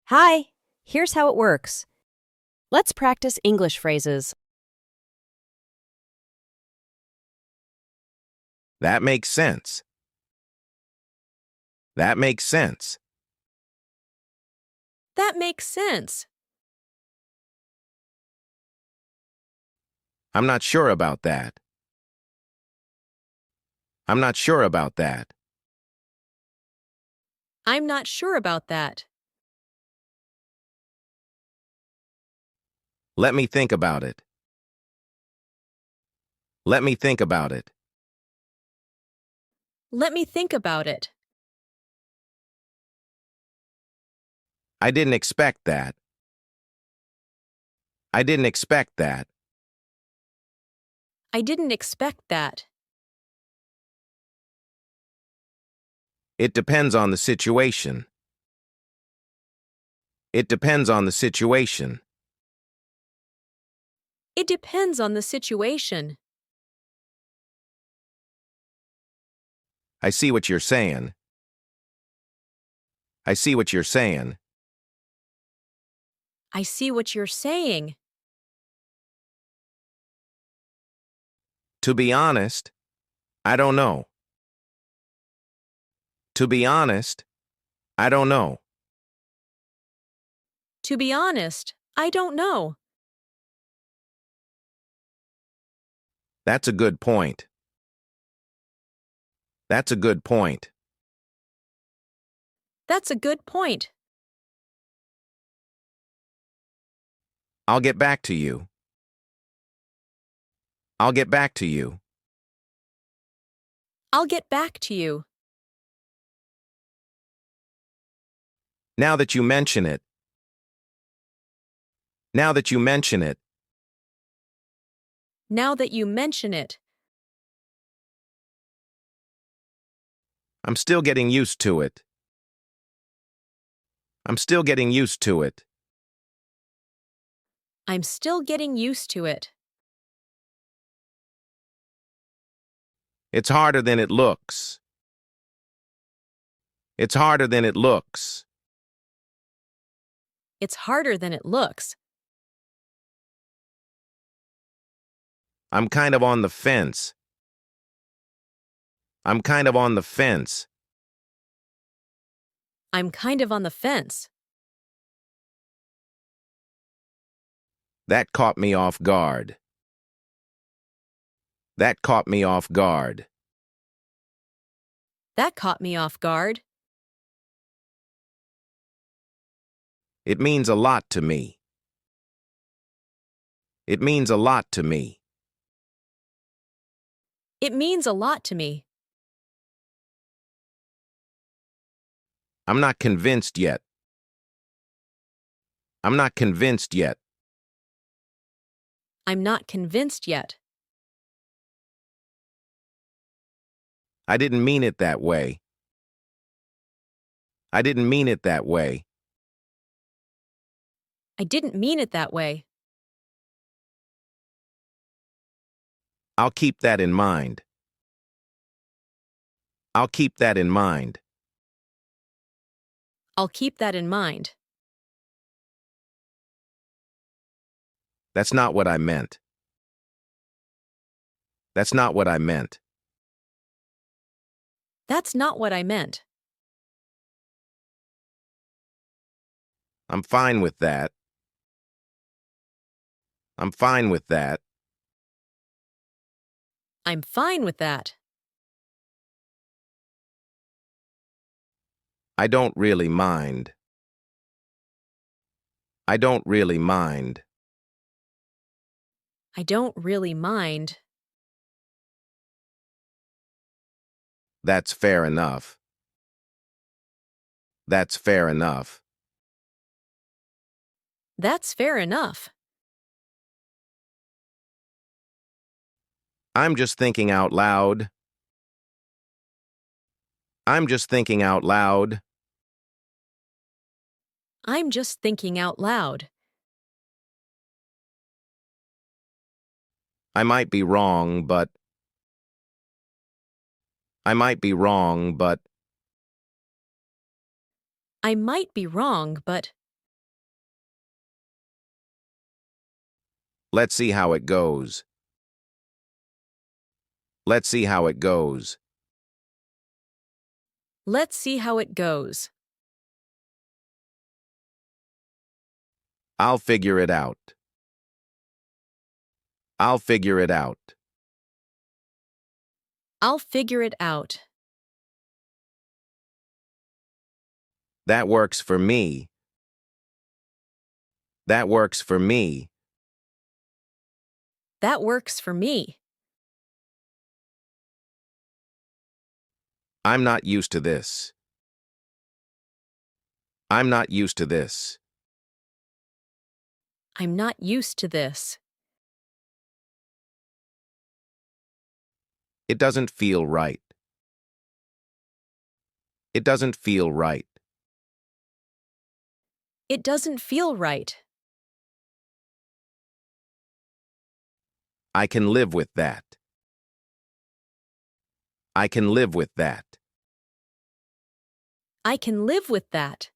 Hi, here's how it works. Let's practice English phrases. That makes sense. That makes sense. That makes sense. I'm not sure about that. I'm not sure about that. I'm not sure about that. Let me think about it. Let me think about it. Let me think about it. I didn't expect that. I didn't expect that. I didn't expect that. It depends on the situation. It depends on the situation. It depends on the situation. I see what you're saying. I see what you're saying. I see what you're saying. To be honest, I don't know. To be honest, I don't know. To be honest, I don't know. That's a good point. That's a good point. That's a good point. I'll get back to you. I'll get back to you. I'll get back to you. Now that you mention it. Now that you mention it. Now that you mention it. I'm still getting used to it. I'm still getting used to it. I'm still getting used to it. It's harder than it looks. It's harder than it looks. It's harder than it looks. I'm kind of on the fence. I'm kind of on the fence. I'm kind of on the fence. That caught me off guard. That caught me off guard. That caught me off guard. It means a lot to me. It means a lot to me. It means a lot to me. I'm not convinced yet. I'm not convinced yet. I'm not convinced yet. I didn't mean it that way. I didn't mean it that way. I didn't mean it that way. I'll keep that in mind. I'll keep that in mind. I'll keep that in mind. That's not what I meant. That's not what I meant. That's not what I meant. I'm fine with that. I'm fine with that. I'm fine with that. I don't really mind. I don't really mind. I don't really mind. That's fair enough. That's fair enough. That's fair enough. I'm just thinking out loud. I'm just thinking out loud. I'm just thinking out loud. I might be wrong, but. I might be wrong, but. I might be wrong, but Let's see how it goes. Let's see how it goes. Let's see how it goes. I'll figure it out. I'll figure it out. I'll figure it out. That works for me. That works for me. That works for me. I'm not used to this. I'm not used to this. I'm not used to this. It doesn't feel right. It doesn't feel right. It doesn't feel right. I can live with that. I can live with that. I can live with that.